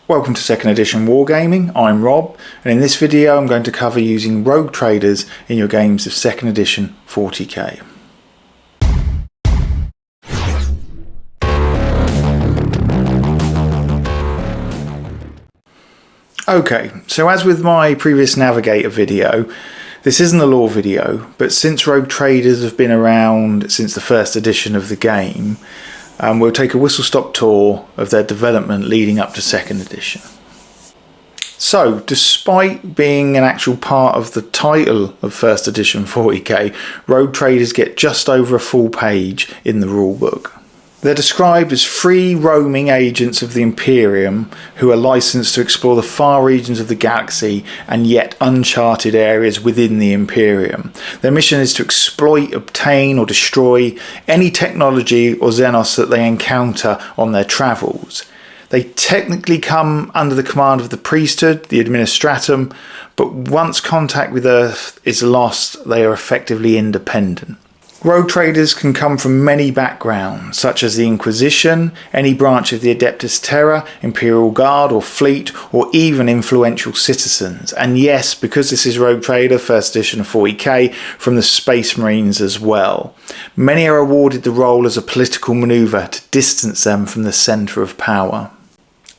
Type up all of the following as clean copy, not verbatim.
Welcome to 2nd edition Wargaming, I'm Rob, and in this video I'm going to cover using rogue traders in your games of 2nd edition 40k. Okay, so as with my previous Navigator video, this isn't a lore video, but since rogue traders have been around since the 1st edition of the game, we'll take a whistle-stop tour of their development leading up to 2nd edition. So, despite being an actual part of the title of 1st edition 40k, rogue traders get just over a full page in the rulebook. They're described as free roaming agents of the Imperium who are licensed to explore the far regions of the galaxy and yet uncharted areas within the Imperium. Their mission is to exploit, obtain or destroy any technology or Xenos that they encounter on their travels. They technically come under the command of the priesthood, the administratum, but once contact with Earth is lost, they are effectively independent. Rogue traders can come from many backgrounds, such as the Inquisition, any branch of the Adeptus Terra, Imperial Guard or Fleet, or even influential citizens. And yes, because this is Rogue Trader, 1st edition of 40k, from the Space Marines as well. Many are awarded the role as a political manoeuvre to distance them from the centre of power.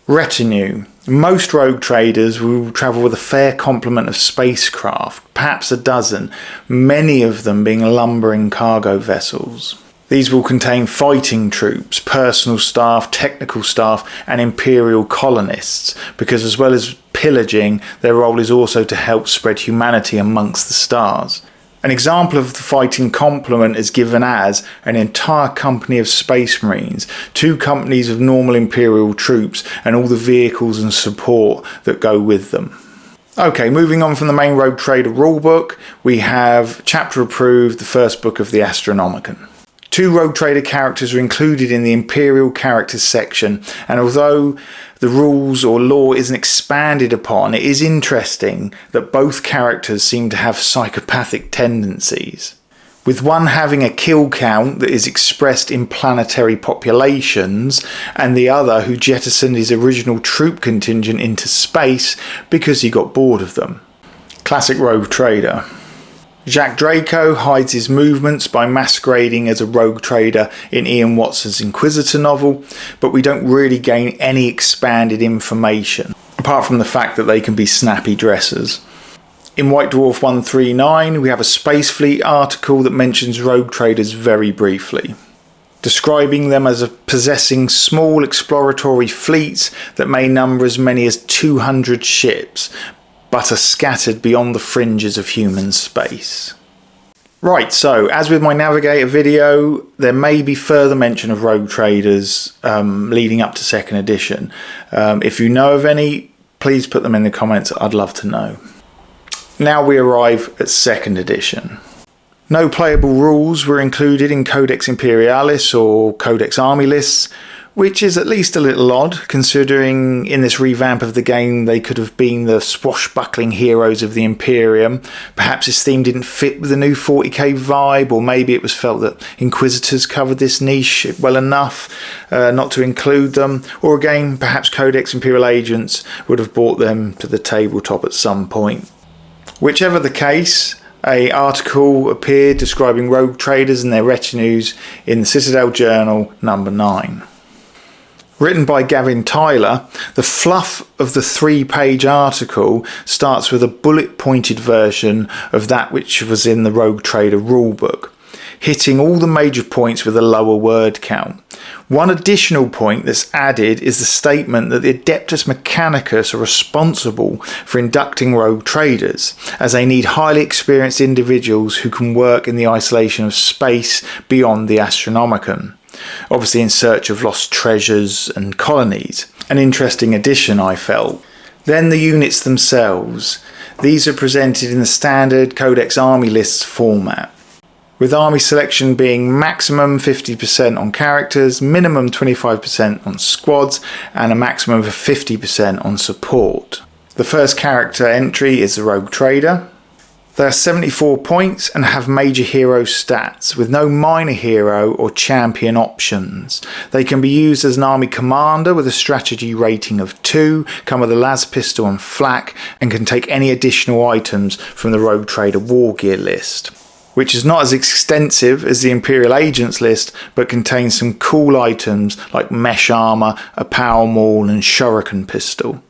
Retinue. Most rogue traders will travel with a fair complement of spacecraft, perhaps a dozen, many of them being lumbering cargo vessels. These will contain fighting troops, personal staff, technical staff and imperial colonists, because as well as pillaging, their role is also to help spread humanity amongst the stars. An example of the fighting complement is given as an entire company of Space Marines, 2 companies of normal Imperial troops, and all the vehicles and support that go with them. Okay, moving on from the main Rogue Trader rulebook, we have chapter approved, the first book of the Astronomicon. 2 Rogue Trader characters are included in the Imperial Characters section, and although the rules or lore isn't expanded upon, it is interesting that both characters seem to have psychopathic tendencies, with one having a kill count that is expressed in planetary populations, and the other who jettisoned his original troop contingent into space because he got bored of them. Classic Rogue Trader. Jack Draco hides his movements by masquerading as a rogue trader in Ian Watson's Inquisitor novel, but we don't really gain any expanded information, apart from the fact that they can be snappy dressers. In White Dwarf 139, we have a Space Fleet article that mentions rogue traders very briefly, describing them as possessing small exploratory fleets that may number as many as 200 ships, but are scattered beyond the fringes of human space. Right, so as with my Navigator video, there may be further mention of rogue traders leading up to 2nd edition. If you know of any, please put them in the comments, I'd love to know. Now we arrive at 2nd edition. No playable rules were included in Codex Imperialis or Codex Army lists, which is at least a little odd, considering in this revamp of the game they could have been the swashbuckling heroes of the Imperium. Perhaps this theme didn't fit with the new 40k vibe, or maybe it was felt that Inquisitors covered this niche well enough not to include them, or again, perhaps Codex Imperial Agents would have brought them to the tabletop at some point. Whichever the case, an article appeared describing rogue traders and their retinues in the Citadel Journal number 9. Written by Gavin Tyler, the fluff of the 3-page article starts with a bullet-pointed version of that which was in the Rogue Trader rulebook, hitting all the major points with a lower word count. One additional point that's added is the statement that the Adeptus Mechanicus are responsible for inducting rogue traders, as they need highly experienced individuals who can work in the isolation of space beyond the Astronomicon, obviously in search of lost treasures and colonies. An interesting addition, I felt. Then the units themselves. These are presented in the standard Codex Army lists format, with army selection being maximum 50% on characters, minimum 25% on squads, and a maximum of 50% on support. The first character entry is the Rogue Trader. They are 74 points and have major hero stats, with no minor hero or champion options. They can be used as an army commander with a strategy rating of 2, come with a las pistol and flak, and can take any additional items from the Rogue Trader War Gear list, which is not as extensive as the Imperial Agents list, but contains some cool items like mesh armour, a power maul and shuriken pistol.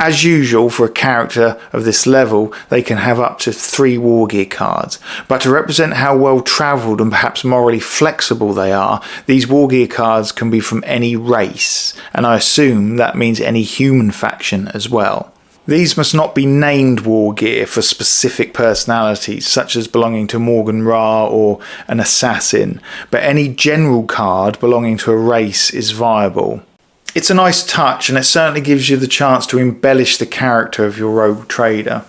As usual for a character of this level, they can have up to 3 War Gear cards, but to represent how well travelled and perhaps morally flexible they are, these War Gear cards can be from any race, and I assume that means any human faction as well. These must not be named War Gear for specific personalities, such as belonging to Morgan Ra or an assassin, but any general card belonging to a race is viable. It's a nice touch, and it certainly gives you the chance to embellish the character of your Rogue Trader.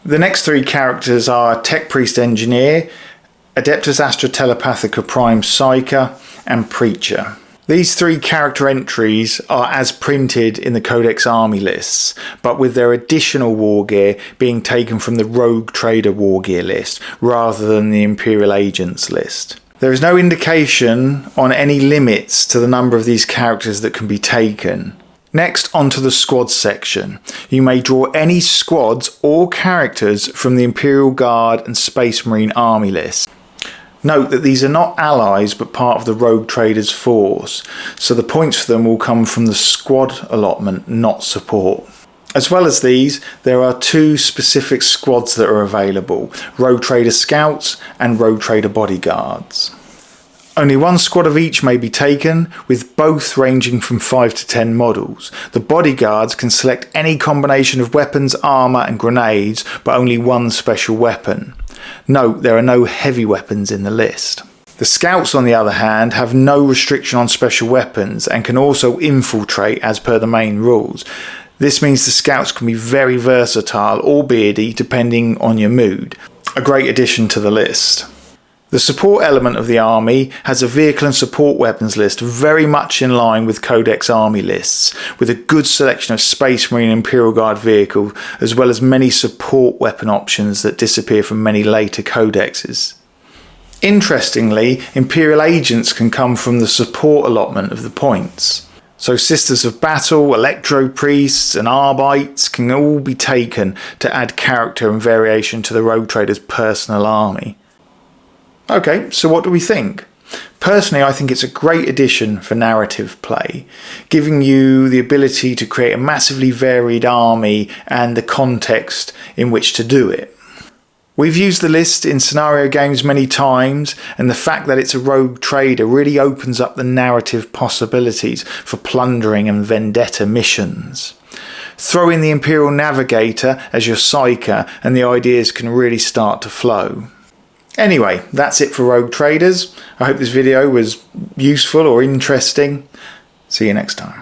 The next 3 characters are Tech Priest Engineer, Adeptus Astra Telepathica Prime Psyker, and Preacher. These 3 character entries are as printed in the Codex Army lists, but with their additional war gear being taken from the Rogue Trader war gear list rather than the Imperial Agents list. There is no indication on any limits to the number of these characters that can be taken. Next, onto the squad section. You may draw any squads or characters from the Imperial Guard and Space Marine Army lists. Note that these are not allies but part of the Rogue Trader's force, so the points for them will come from the squad allotment, not support. As well as these, there are 2 specific squads that are available, Rogue Trader Scouts and Rogue Trader Bodyguards. Only 1 squad of each may be taken, with both ranging from 5 to 10 models. The Bodyguards can select any combination of weapons, armour and grenades, but only 1 special weapon. Note there are no heavy weapons in the list. The Scouts, on the other hand, have no restriction on special weapons and can also infiltrate as per the main rules. This means the Scouts can be very versatile or beardy depending on your mood. A great addition to the list. The support element of the army has a vehicle and support weapons list very much in line with Codex Army lists, with a good selection of Space Marine and Imperial Guard vehicles, as well as many support weapon options that disappear from many later codexes. Interestingly, Imperial Agents can come from the support allotment of the points. So Sisters of Battle, Electro Priests and Arbites can all be taken to add character and variation to the Rogue Trader's personal army. Okay, so what do we think? Personally, I think it's a great addition for narrative play, giving you the ability to create a massively varied army and the context in which to do it. We've used the list in scenario games many times, and the fact that it's a Rogue Trader really opens up the narrative possibilities for plundering and vendetta missions. Throw in the Imperial Navigator as your psyker and the ideas can really start to flow. Anyway, that's it for Rogue Traders. I hope this video was useful or interesting. See you next time.